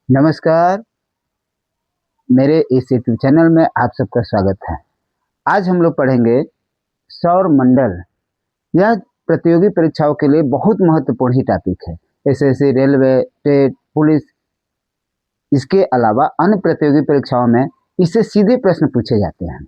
नमस्कार। मेरे इस यूट्यूब चैनल में आप सबका स्वागत है। आज हम लोग पढ़ेंगे सौर मंडल। यह प्रतियोगी परीक्षाओं के लिए बहुत महत्वपूर्ण ही टॉपिक है। एसएससी, रेलवे, टेट, पुलिस, इसके अलावा अन्य प्रतियोगी परीक्षाओं में इससे सीधे प्रश्न पूछे जाते हैं।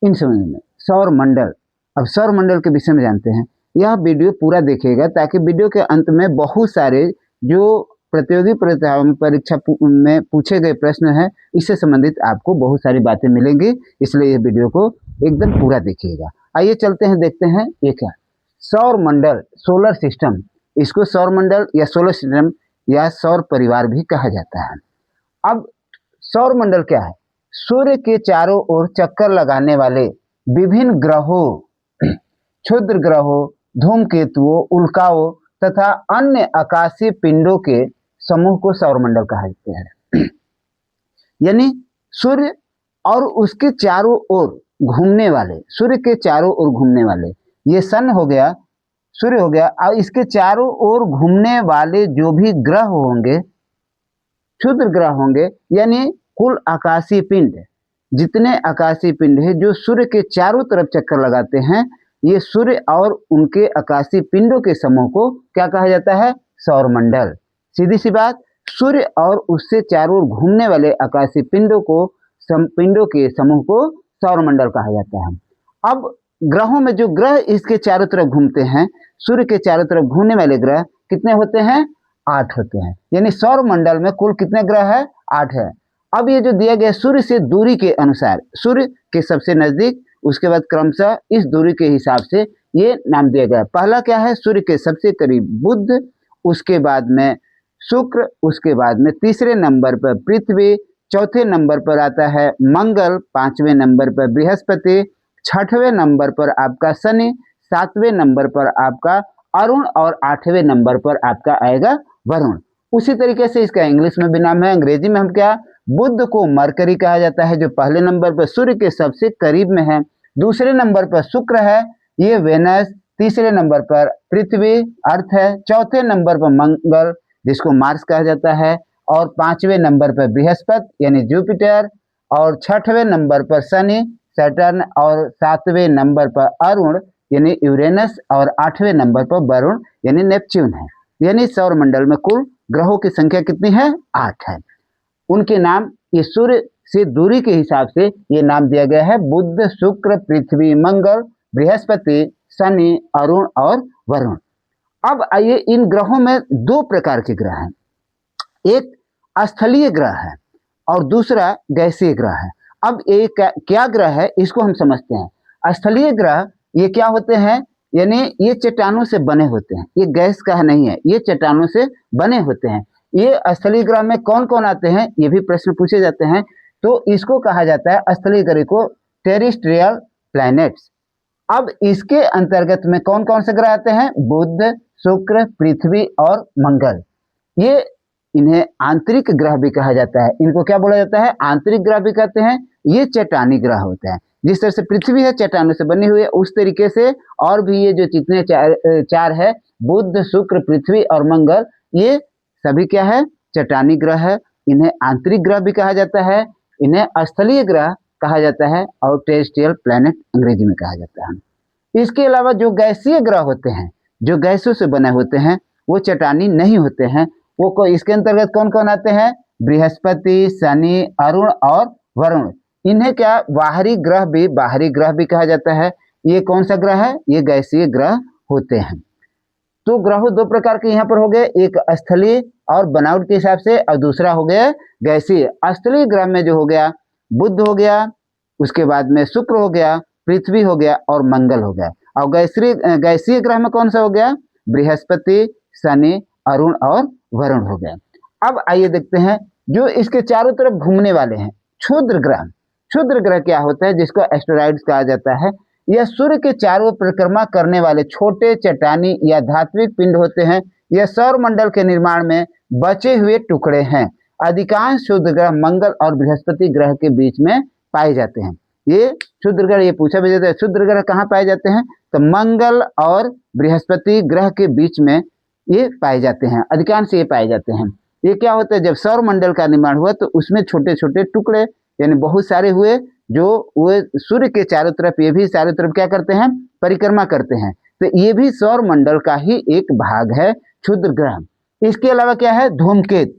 इन समय में सौर मंडल, अब सौर मंडल के विषय में जानते हैं। यह वीडियो पूरा देखिएगा ताकि वीडियो के अंत में बहुत सारे जो प्रतियोगी परीक्षा में पूछे गए प्रश्न हैं, इससे संबंधित आपको बहुत सारी बातें मिलेंगी, इसलिए ये वीडियो को एकदम पूरा देखिएगा। आइए चलते हैं, देखते हैं ये क्या सौर मंडल, सोलर सिस्टम। इसको सौर मंडल या सोलर सिस्टम या सौर परिवार भी कहा जाता है। अब सौर मंडल क्या है? सूर्य के चारों ओर चक्कर लगाने वाले विभिन्न ग्रहों, क्षुद्र ग्रहों, धूमकेतुओं, उल्काओं तथा अन्य आकाशीय पिंडों के समूह को सौरमंडल कहा जाता है। यानी सूर्य और उसके चारों ओर घूमने वाले, सूर्य के चारों ओर घूमने वाले, ये सन हो गया, सूर्य हो गया, और इसके चारों ओर घूमने वाले जो भी ग्रह होंगे, क्षुद्र ग्रह होंगे, यानी कुल आकाशीय पिंड, जितने आकाशीय पिंड है जो सूर्य के चारों तरफ चक्कर लगाते हैं, ये सूर्य और उनके आकाशीय पिंडों के समूह को क्या कहा जाता है? सौरमंडल। सीधी सी बात, सूर्य और उससे चारों ओर घूमने वाले आकाशीय पिंडों के समूह को सौरमंडल कहा जाता है। अब ग्रहों में जो ग्रह इसके चारों तरफ घूमते हैं, सूर्य के चारों तरफ घूमने वाले ग्रह कितने होते हैं? 8 होते हैं। यानी सौरमंडल में कुल कितने ग्रह है? 8 है। अब ये जो दिया गया सूर्य से दूरी के अनुसार, सूर्य के सबसे नजदीक, उसके बाद क्रमशः इस दूरी के हिसाब से ये नाम दिया गया। पहला क्या है? सूर्य के सबसे करीब बुध, उसके बाद में शुक्र, उसके बाद में तीसरे नंबर पर पृथ्वी, चौथे नंबर पर आता है मंगल, पांचवें नंबर पर बृहस्पति, छठवें नंबर पर आपका शनि, सातवें नंबर पर आपका अरुण और आठवें नंबर पर आपका आएगा वरुण। उसी तरीके से इसका इंग्लिश में भी नाम है। अंग्रेजी में हम क्या? बुध को मरकरी कहा जाता है, जो पहले नंबर पर सूर्य के सबसे करीब में है। दूसरे नंबर पर शुक्र है, ये वेनस। तीसरे नंबर पर पृथ्वी, अर्थ है। चौथे नंबर पर मंगल, जिसको मार्स कहा जाता है, और पांचवें नंबर पर बृहस्पति यानी जुपिटर, और छठवें नंबर पर शनि, सैटर्न, और सातवें नंबर पर अरुण यानी यूरेनस, और आठवें नंबर पर वरुण यानी नेपच्यून है। यानी सौरमंडल में कुल ग्रहों की संख्या कितनी है? 8 है। उनके नाम ये सूर्य से दूरी के हिसाब से ये नाम दिया गया है: बुध, शुक्र, पृथ्वी, मंगल, बृहस्पति, शनि, अरुण और वरुण। अब आइए, इन ग्रहों में दो प्रकार के ग्रह हैं। एक स्थलीय ग्रह है और दूसरा गैसीय ग्रह है। अब ये क्या ग्रह है, इसको हम समझते हैं। स्थलीय ग्रह ये क्या होते हैं? यानी ये चट्टानों से बने होते हैं, ये गैस का नहीं है, ये चट्टानों से बने होते हैं। ये स्थलीय ग्रह में कौन कौन आते हैं, ये भी प्रश्न पूछे जाते हैं। तो इसको कहा जाता है, स्थलीय ग्रह को, टेरेस्ट्रियल प्लैनेट्स। अब इसके अंतर्गत में कौन कौन से ग्रह आते हैं? बुध, शुक्र, पृथ्वी और मंगल। ये इन्हें आंतरिक ग्रह भी कहा जाता है। इनको क्या बोला जाता है? आंतरिक ग्रह भी कहते हैं। ये चट्टानी ग्रह होते हैं। जिस तरह से पृथ्वी है चट्टानों से बनी हुई है, उस तरीके से और भी ये जो जितने चार है, बुध, शुक्र, पृथ्वी और मंगल, ये सभी क्या है? चट्टानी ग्रह है। इन्हें आंतरिक ग्रह भी कहा जाता है, इन्हें स्थलीय ग्रह कहा जाता है, और टेरेस्ट्रियल प्लैनेट अंग्रेजी में कहा जाता है। इसके अलावा जो गैसीय ग्रह होते हैं, जो गैसों से बने होते हैं, वो चट्टानी नहीं होते हैं। वो इसके अंतर्गत कौन कौन आते हैं? बृहस्पति, शनि, अरुण और वरुण। इन्हें क्या बाहरी ग्रह भी कहा जाता है। ये कौन सा ग्रह है? ये गैसीय ग्रह होते हैं। तो ग्रह दो प्रकार के यहाँ पर हो गए, एक स्थलीय और बनावट के हिसाब से, और दूसरा हो गया गैसीय। स्थलीय ग्रह में जो हो गया, बुध हो गया, उसके बाद में शुक्र हो गया, पृथ्वी हो गया और मंगल हो गया। और गैसीय ग्रह में कौन सा हो गया? बृहस्पति, शनि, अरुण और वरुण हो गया। अब आइए देखते हैं जो इसके चारों तरफ घूमने वाले हैं, क्षुद्र ग्रह। क्षुद्र ग्रह क्या होता है? जिसको एस्टेरॉइड्स कहा जाता है। यह सूर्य के चारों परिक्रमा करने वाले छोटे चट्टानी या धात्विक पिंड होते हैं। यह सौरमंडल के निर्माण में बचे हुए टुकड़े हैं। अधिकांश क्षुद्र ग्रह मंगल और बृहस्पति ग्रह के बीच में पाए जाते हैं। ये क्षुद्र ग्रह, ये पूछा भी जाता है, क्षुद्र ग्रह कहाँ पाए जाते हैं? तो मंगल और बृहस्पति ग्रह के बीच में ये पाए जाते हैं, अधिकांश ये पाए जाते हैं। ये क्या होता है, जब सौर मंडल का निर्माण हुआ तो उसमें छोटे छोटे टुकड़े यानी बहुत सारे हुए, जो वो सूर्य के चारों तरफ, ये भी चारों तरफ क्या करते हैं, परिक्रमा करते हैं। तो ये भी सौर मंडल का ही एक भाग है, क्षुद्र ग्रह। इसके अलावा क्या है, धूमकेतु,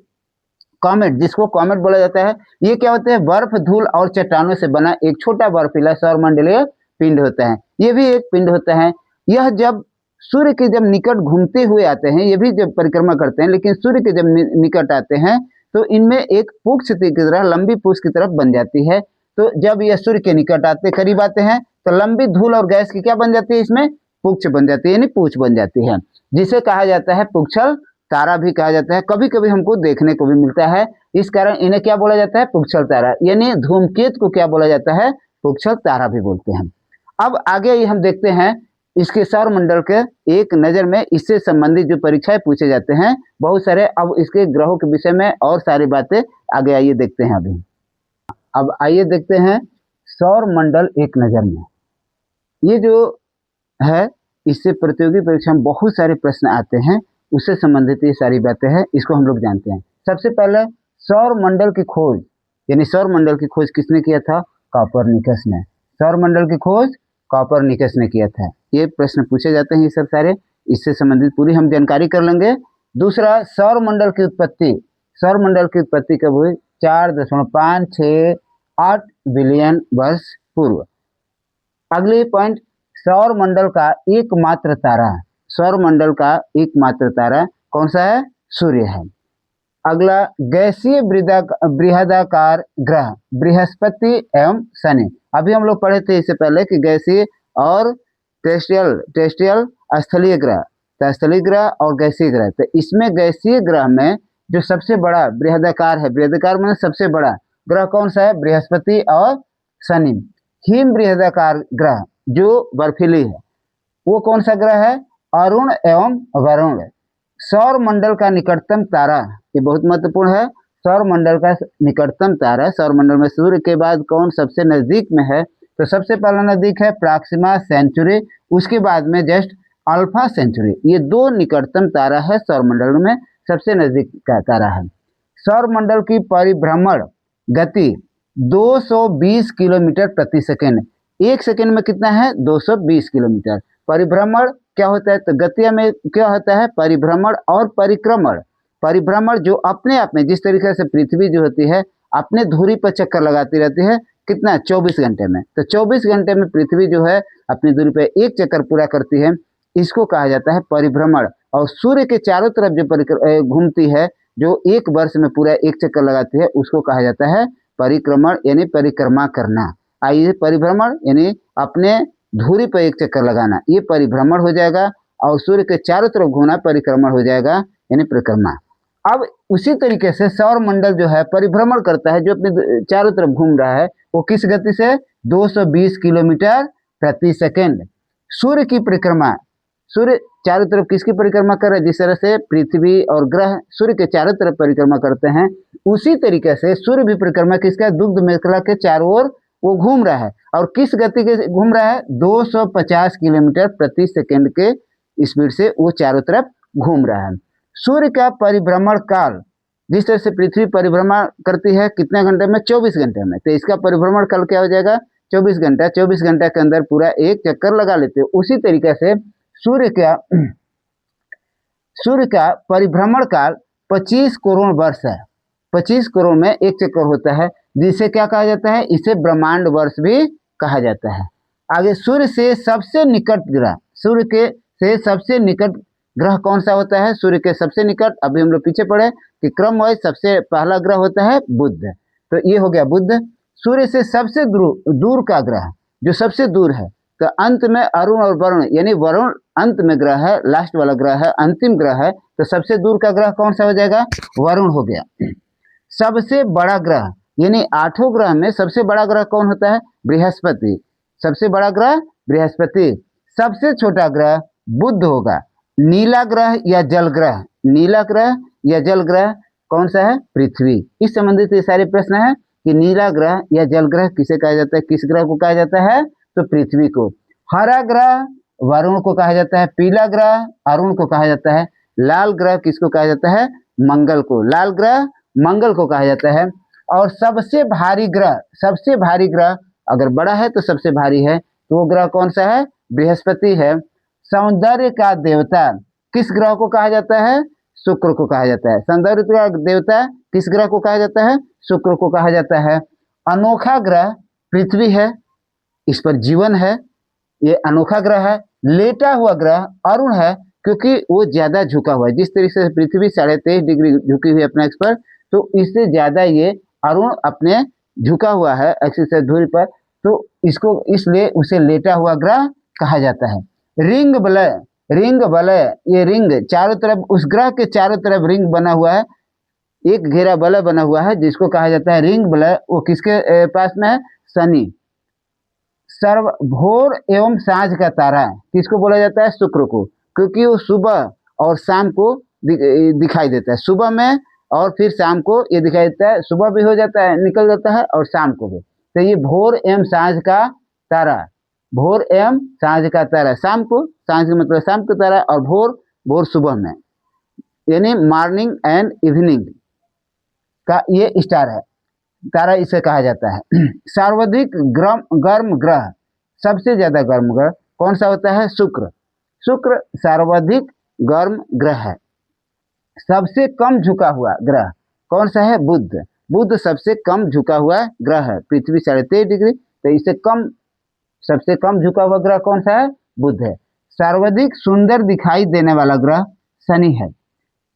कॉमेट, जिसको कॉमेट बोला जाता है। ये क्या होते हैं, बर्फ, धूल और चट्टानों से बना एक छोटा बर्फीला सौरमंडलीय पिंड होता है। ये भी एक पिंड होता है। यह जब सूर्य के जब निकट घूमते हुए आते हैं, ये भी जब परिक्रमा करते हैं, लेकिन सूर्य के जब निकट आते हैं तो इनमें एक पुच्छ की तरह, लंबी पुच्छ की तरफ बन जाती है। तो जब यह सूर्य के निकट आते, करीब आते हैं, तो लंबी धूल और गैस की क्या बन जाती है, इसमें पुच्छ बन जाती है, यानी पूछ बन जाती है, जिसे कहा जाता है पुच्छल तारा भी कहा जाता है। कभी कभी हमको देखने को भी मिलता है, इस कारण इन्हें क्या बोला जाता है, पुच्छल तारा, यानी धूमकेतु को क्या बोला जाता है, पुच्छल तारा भी बोलते हैं। अब आगे ये हम देखते हैं इसके सौरमंडल के एक नज़र में, इससे संबंधित जो परीक्षाएं पूछे जाते हैं बहुत सारे। अब इसके ग्रहों के विषय में और सारी बातें आगे आइए देखते हैं। अब आइए देखते हैं सौरमंडल एक नज़र में। ये जो है, इससे प्रतियोगी परीक्षा में बहुत सारे प्रश्न आते हैं, उससे संबंधित ये सारी बातें हैं, इसको हम लोग जानते हैं। सबसे पहले सौरमंडल की खोज, यानी सौरमंडल की खोज किसने किया था, कॉपरनिकस ने। सौरमंडल की खोज कॉपरनिकस ने किया था। ये प्रश्न पूछे जाते हैं, ये सब सारे, इससे संबंधित पूरी हम जानकारी कर लेंगे। दूसरा, सौरमंडल की उत्पत्ति। सौरमंडल की उत्पत्ति कब हुई, 4.568 बिलियन वर्ष पूर्व। अगली पॉइंट, सौरमंडल का एकमात्र तारा। सौरमंडल का एकमात्र तारा कौन सा है, सूर्य है। अगला, गैसीय बृहदाकार ग्रह बृहस्पति एवं शनि। अभी हम लोग पढ़े थे इससे पहले कि गैसीय और टेरेस्ट्रियल स्थलीय ग्रह, तो स्थलीय ग्रह और गैसीय ग्रह। तो इसमें गैसीय ग्रह में जो सबसे बड़ा बृहदाकार है, बृहदाकार में सबसे बड़ा ग्रह कौन सा है, बृहस्पति और शनि। हिम बृहदाकार ग्रह जो बर्फीली है, वो कौन सा ग्रह है, अरुण एवं वरुण। सौरमंडल का निकटतम तारा, ये बहुत महत्वपूर्ण है, सौरमंडल का निकटतम तारा, सौरमंडल में सूर्य के बाद कौन सबसे नजदीक में है, तो सबसे पहला नजदीक है प्रॉक्सिमा सेंचुरी, उसके बाद में जस्ट अल्फा सेंचुरी। ये दो निकटतम तारा है सौरमंडल में, सबसे नजदीक का तारा है। सौरमंडल की परिभ्रमण गति 220 किलोमीटर प्रति सेकेंड। एक सेकेंड में कितना है, 220 किलोमीटर। परिभ्रमण क्या होता है, तो गति में क्या होता है, परिभ्रमण और परिक्रमण। परिभ्रमण जो अपने आप में, जिस तरीके से पृथ्वी जो होती है अपने धुरी पर चक्कर लगाती रहती है, कितना, 24 घंटे में। तो 24 घंटे में पृथ्वी जो है अपनी दूरी पर एक चक्कर पूरा करती है, इसको कहा जाता है परिभ्रमण। और सूर्य के चारों तरफ जो घूमती है, जो एक वर्ष में पूरा एक चक्कर लगाती है, उसको कहा जाता है परिक्रमण, यानी परिक्रमा करना। आइए, परिभ्रमण यानी अपने धुरी पर एक चक्कर लगाना, ये परिभ्रमण हो जाएगा, और सूर्य के चारों तरफ घूमना परिक्रमण हो जाएगा, यानी परिक्रमा। अब उसी तरीके से सौरमंडल जो है परिभ्रमण करता है, जो अपने चारों तरफ घूम रहा है, वो किस गति से, 220 किलोमीटर प्रति सेकेंड। सूर्य की परिक्रमा, सूर्य चारों तरफ किसकी परिक्रमा कर रहा है, जिस तरह से पृथ्वी और ग्रह सूर्य के चारों तरफ परिक्रमा करते हैं, उसी तरीके से सूर्य भी परिक्रमा किसका, दुग्ध मेखला के चारों ओर वो घूम रहा है। और किस गति के घूम रहा है, 250 किलोमीटर प्रति सेकेंड के स्पीड से वो चारों तरफ घूम रहा है। सूर्य का परिभ्रमण काल, जिस तरह से पृथ्वी परिभ्रमण करती है कितने घंटे में, 24 घंटे में, तो इसका परिभ्रमण काल क्या हो जाएगा, 24 घंटा। 24 घंटा के अंदर पूरा एक चक्कर लगा लेते हैं। उसी तरीके से सूर्य का परिभ्रमण काल 25 करोड़ वर्ष है। 25 करोड़ में एक चक्कर होता है, जिसे क्या कहा जाता है, इसे ब्रह्मांड वर्ष भी कहा जाता है। आगे, सूर्य से सबसे निकट ग्रह, सूर्य के से सबसे निकट ग्रह कौन सा होता है, सूर्य के सबसे निकट, अभी हम लोग पीछे पढ़े कि क्रम वाइज सबसे पहला ग्रह होता है बुध। तो ये हो गया बुध। सूर्य से सबसे दूर का ग्रह, जो सबसे दूर है, तो अंत में अरुण और वरुण, यानी वरुण अंत में ग्रह है, लास्ट वाला ग्रह है, अंतिम ग्रह है, तो सबसे दूर का ग्रह कौन सा हो जाएगा, वरुण हो गया। सबसे बड़ा ग्रह, यानी 8 ग्रह में सबसे बड़ा ग्रह कौन होता है, बृहस्पति। सबसे बड़ा ग्रह बृहस्पति। सबसे छोटा ग्रह बुध होगा। नीला ग्रह या जल ग्रह, नीला ग्रह या जल ग्रह कौन सा है, पृथ्वी। इस संबंधित ये सारे प्रश्न है कि नीला ग्रह या जल ग्रह किसे कहा जाता है, किस ग्रह को कहा जाता है, तो पृथ्वी को। हरा ग्रह वरुण को कहा जाता है, पीला ग्रह अरुण को कहा जाता है, लाल ग्रह किसको कहा जाता है, मंगल को, लाल ग्रह मंगल को कहा जाता है। और सबसे भारी ग्रह अगर बड़ा है तो सबसे भारी है, तो वो ग्रह कौन सा है? बृहस्पति है। सौंदर्य का देवता किस ग्रह को कहा जाता है? शुक्र को कहा जाता है। सौंदर्य का देवता किस ग्रह को कहा जाता है? शुक्र को कहा जाता है। अनोखा ग्रह पृथ्वी है, इस पर जीवन है, ये अनोखा ग्रह है। लेटा हुआ ग्रह अरुण है, क्योंकि वो ज्यादा झुका हुआ है। जिस तरीके से पृथ्वी 23.5 डिग्री झुकी हुई है अपने एक्स पर, तो इससे ज्यादा ये अरुण अपने झुका हुआ है एक्सिस से धुरी पर, तो इसको इसलिए उसे लेटा हुआ ग्रह कहा जाता है। रिंग वलय, ये रिंग चारों तरफ, उस ग्रह के चारों तरफ रिंग बना हुआ है, एक घेरा वलय बना हुआ है जिसको कहा जाता है रिंग वलय। वो किसके पास में है? शनि। सर्व भोर एवं सांझ का तारा किसको बोला जाता है? शुक्र को, क्योंकि वो सुबह और शाम को दिखाई देता है। सुबह में और फिर शाम को ये दिखाई देता है, सुबह भी हो जाता है, निकल जाता है, और शाम को भी। तो ये भोर एवं सांझ का तारा, भोर एवं सांझ का तारा, शाम को, सांझ का मतलब शाम का तारा, और भोर सुबह में, यानी मॉर्निंग एंड इवनिंग का ये स्टार है, तारा इसे कहा जाता है। सर्वाधिक गर्म ग्रह, सबसे ज्यादा गर्म ग्रह कौन सा होता है? शुक्र सर्वाधिक गर्म ग्रह है। सबसे कम झुका हुआ ग्रह कौन सा है? बुध सबसे कम झुका हुआ ग्रह है। पृथ्वी 23.5 डिग्री, तो इससे कम, सबसे कम झुका हुआ ग्रह कौन सा है? बुध है। सर्वाधिक सुंदर दिखाई देने वाला ग्रह शनि है।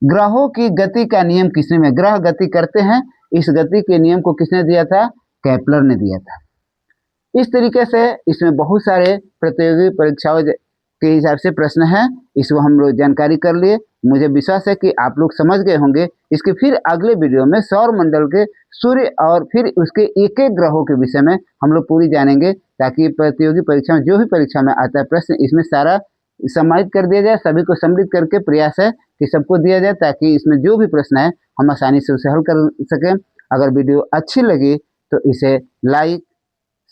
ग्रहों की गति का नियम किसने में, ग्रह गति करते हैं, इस गति के नियम को किसने दिया था? केपलर ने दिया था। इस तरीके से इसमें बहुत सारे प्रतियोगी परीक्षाओं के हिसाब से प्रश्न हैं, इसको हम लोग जानकारी कर लिए। मुझे विश्वास है कि आप लोग समझ गए होंगे। इसके फिर अगले वीडियो में सौर मंडल के सूर्य और फिर उसके एक एक ग्रहों के विषय में हम लोग पूरी जानेंगे, ताकि प्रतियोगी परीक्षा में जो भी परीक्षा में आता है प्रश्न, इसमें सारा सम्मिलित कर दिया जाए। सभी को सम्मिलित करके प्रयास है कि सबको दिया जाए, ताकि इसमें जो भी प्रश्न है हम आसानी से उसे हल कर सकें। अगर वीडियो अच्छी लगी तो इसे लाइक,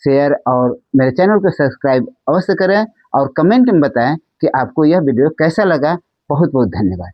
शेयर और मेरे चैनल को सब्सक्राइब अवश्य करें, और कमेंट में बताएं कि आपको यह वीडियो कैसा लगा। बहुत बहुत धन्यवाद।